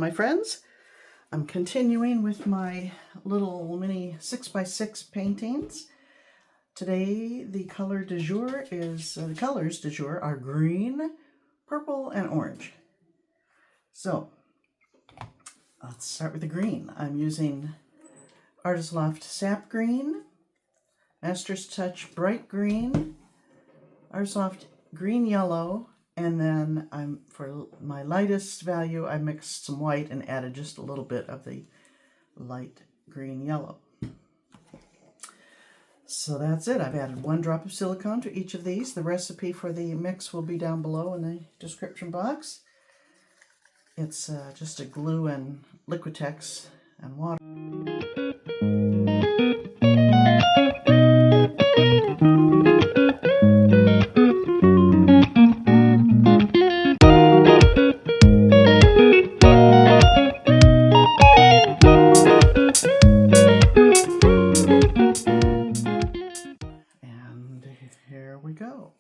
my friends. I'm continuing with my little mini 6x6 paintings. Today the colors du jour are green, purple, and orange. So let's start with the green. I'm using Artist Loft Sap Green, Master's Touch Bright Green, Artist Loft Green Yellow, and then for my lightest value, I mixed some white and added just a little bit of the light green yellow. So that's it. I've added 1 drop of silicone to each of these. The recipe for the mix will be down below in the description box. It's just a glue and Liquitex and water. Here we go.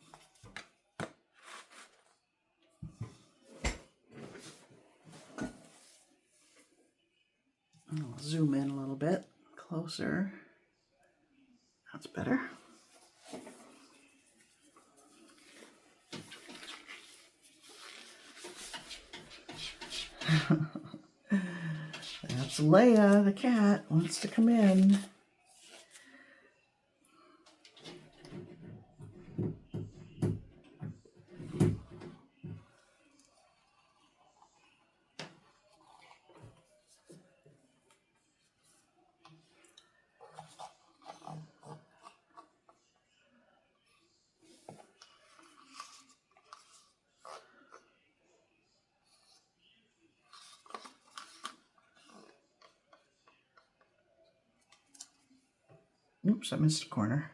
I'll zoom in a little bit closer. That's better. That's Leia, the cat, wants to come in. Oops, I missed a corner.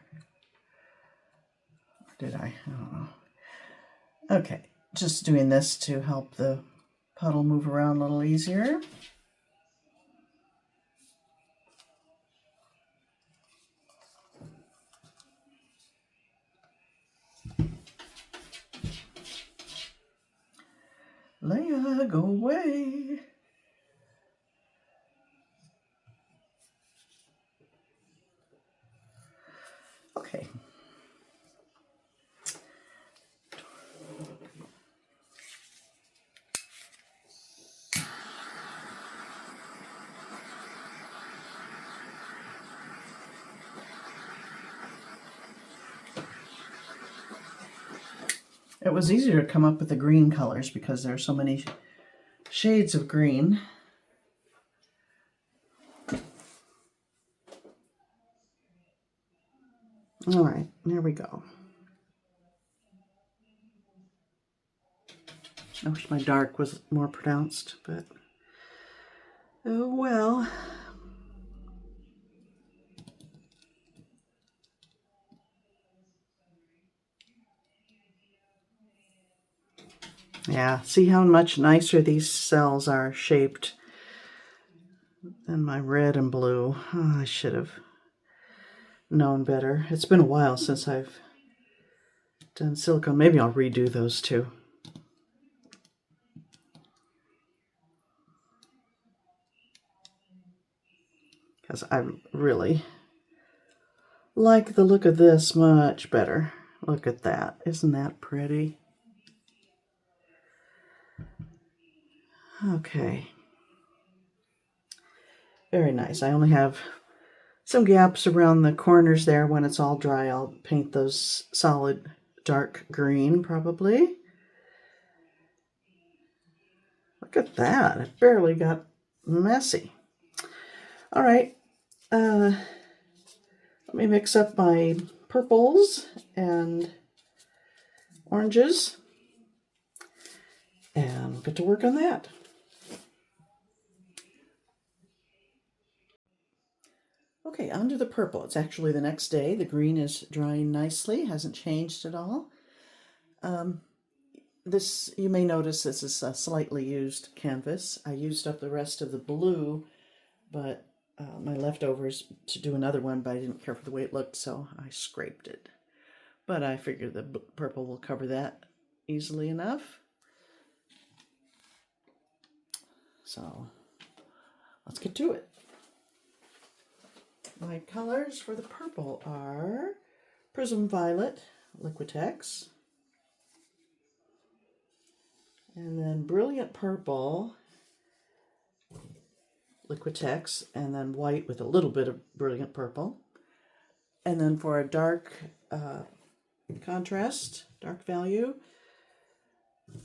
Or did I? I don't know. Okay, just doing this to help the puddle move around a little easier. Leia, go away. Okay. It was easier to come up with the green colors because there are so many shades of green. All right, there we go. I wish my dark was more pronounced, but oh well. Yeah, see how much nicer these cells are shaped than my red and blue. Oh, I should have known better. It's been a while since I've done silicone. Maybe I'll redo those too. Because I really like the look of this much better. Look at that. Isn't that pretty? Okay. Very nice. I only have some gaps around the corners there. When it's all dry, I'll paint those solid dark green probably. Look at that. It barely got messy. All right. Let me mix up my purples and oranges and get to work on that. Okay, on to the purple. It's actually the next day. The green is drying nicely, hasn't changed at all. This, you may notice this is a slightly used canvas. I used up the rest of the blue, but my leftovers to do another one, but I didn't care for the way it looked, so I scraped it. But I figured the purple will cover that easily enough. So let's get to it. My colors for the purple are Prism Violet, Liquitex, and then Brilliant Purple, Liquitex, and then white with a little bit of Brilliant Purple. And then for a dark contrast, dark value,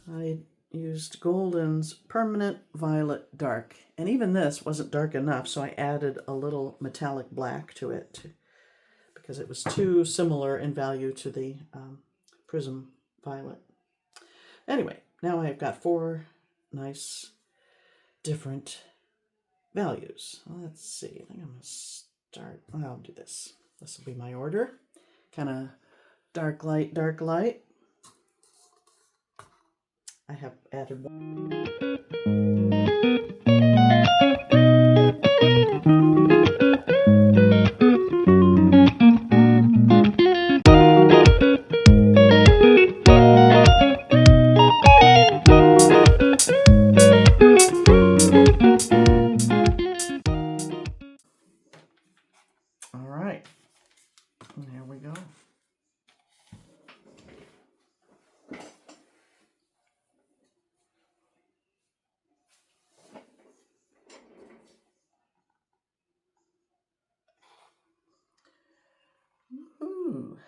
I used Golden's Permanent Violet Dark. And even this wasn't dark enough, so I added a little metallic black to it because it was too similar in value to the Prism Violet. Anyway, now I've got 4 nice different values. Let's see. I think I'm going to start. I'll do this. This will be my order. Kind of dark light, dark light. I have added one. All right, and there we go. Ooh.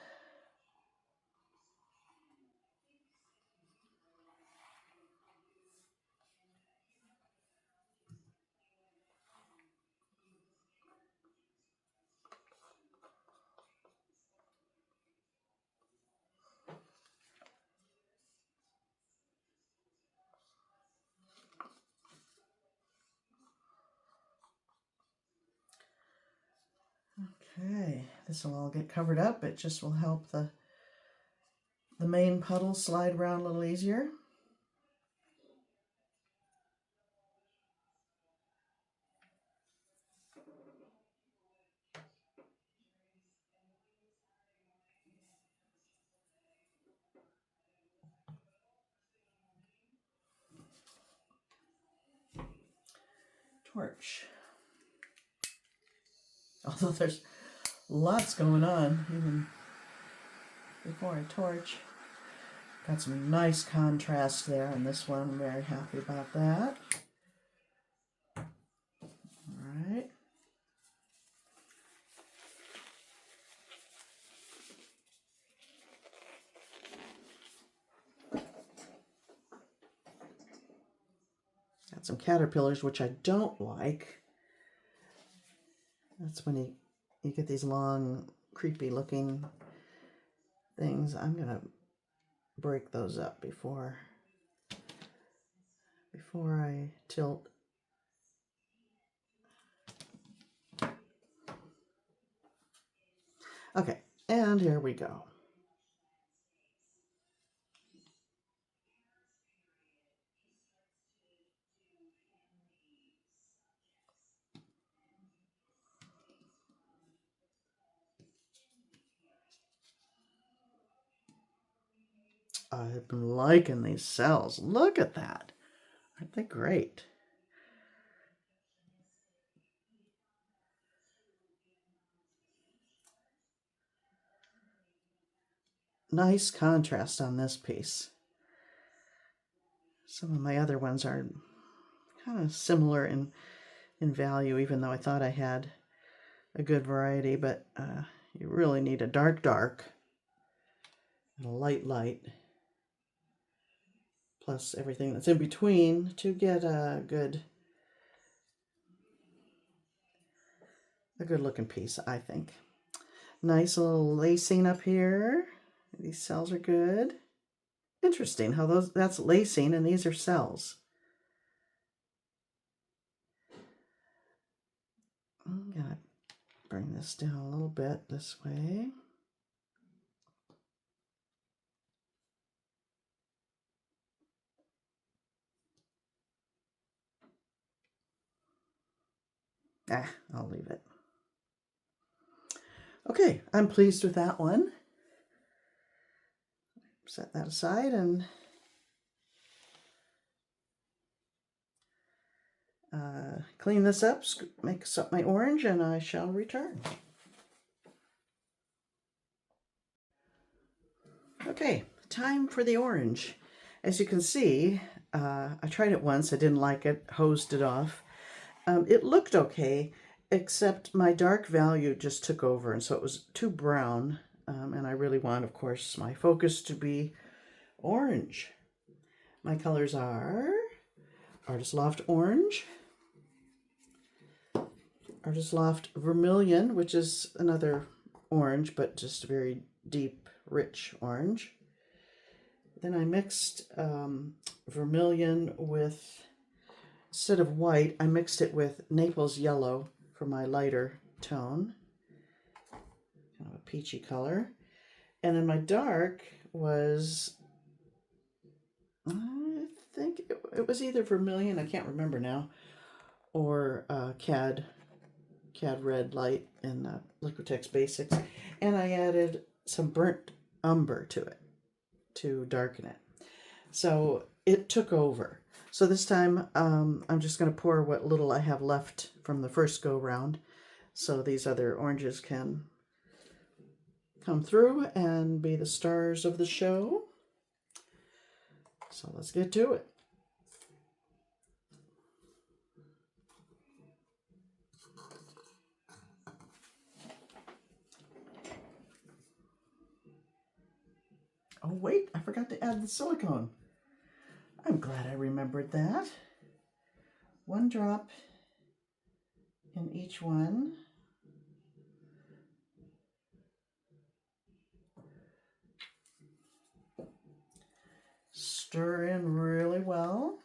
Okay, this will all get covered up. It just will help the main puddle slide around a little easier. Torch. Although there's lots going on even before I torch. Got some nice contrast there on this one. I'm very happy about that. All right. Got some caterpillars, which I don't like. That's when you get these long, creepy looking things. I'm going to break those up before I tilt. Okay, and here we go. I've been liking these cells. Look at that. Aren't they great? Nice contrast on this piece. Some of my other ones are kind of similar in value, even though I thought I had a good variety, but you really need a dark dark and a light light plus everything that's in between to get a good looking piece, I think. Nice little lacing up here. These cells are good. Interesting how that's lacing and these are cells. I'm gonna bring this down a little bit this way. I'll leave it. Okay, I'm pleased with that one. Set that aside, and clean this up, mix up my orange, and I shall return. Okay, time for the orange. As you can see, I tried it once. I didn't like it, hosed it off. It looked okay, except my dark value just took over, and so it was too brown. And I really want, of course, my focus to be orange. My colors are Artist Loft Orange, Artist Loft Vermillion, which is another orange, but just a very deep, rich orange. Then I mixed Vermillion with, instead of white, I mixed it with Naples yellow for my lighter tone. Kind of a peachy color. And then my dark was, I think it was either Vermillion, I can't remember now, or CAD Red Light in Liquitex Basics. And I added some burnt umber to it to darken it. So it took over. So this time I'm just going to pour what little I have left from the first go round, so these other oranges can come through and be the stars of the show. So let's get to it. Oh wait, I forgot to add the silicone. I'm glad I remembered that. 1 drop in each one. Stir in really well.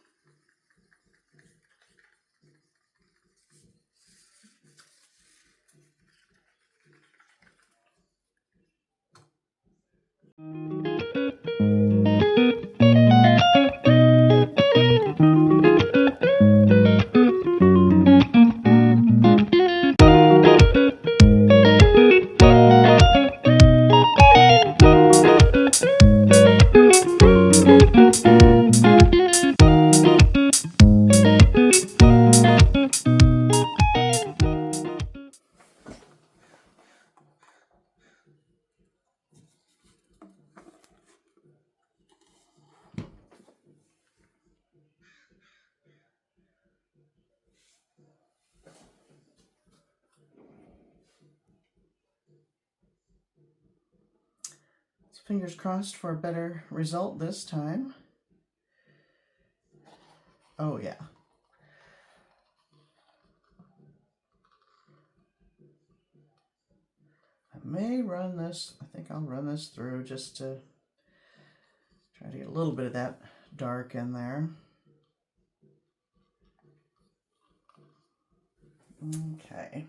Fingers crossed for a better result this time. Oh yeah. I may run this, I think I'll run this through just to try to get a little bit of that dark in there. Okay.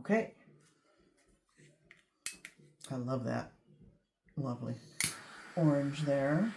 Okay. I love that. Lovely orange there.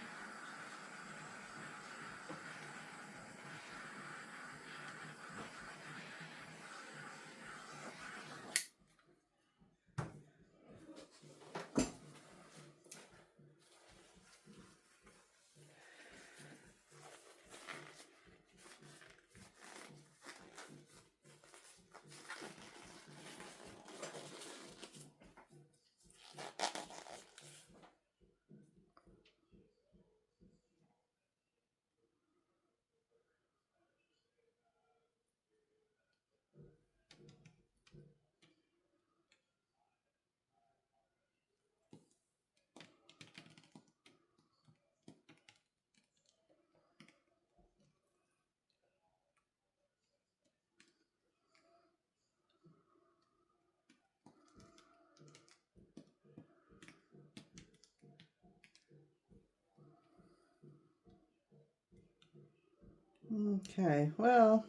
Okay, well,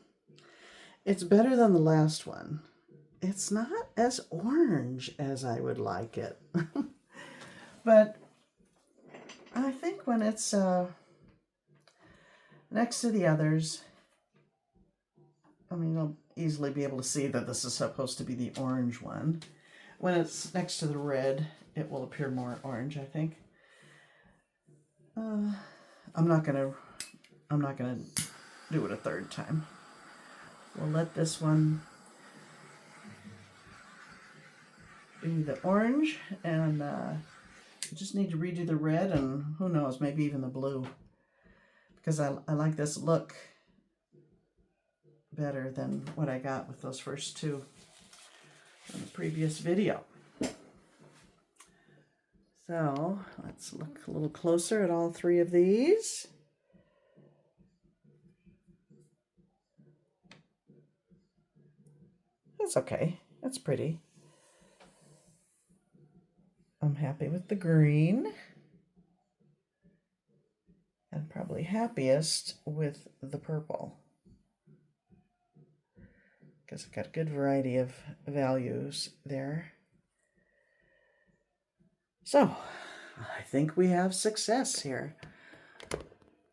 it's better than the last one. It's not as orange as I would like it. But I think when it's next to the others, I mean, you'll easily be able to see that this is supposed to be the orange one. When it's next to the red, it will appear more orange, I think. I'm not gonna do it a third time. We'll let this one be the orange, and I just need to redo the red, and who knows, maybe even the blue, because I like this look better than what I got with those first two in the previous video. So let's look a little closer at all three of these. That's okay. That's pretty. I'm happy with the green. And probably happiest with the purple, because I've got a good variety of values there. So I think we have success here.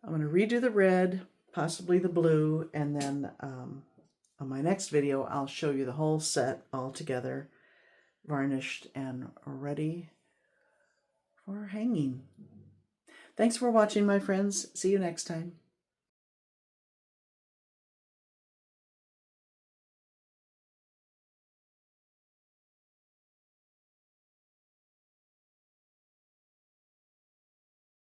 I'm going to redo the red, possibly the blue, and then on my next video I'll show you the whole set all together, varnished and ready for hanging. Thanks for watching, my friends. See you next time.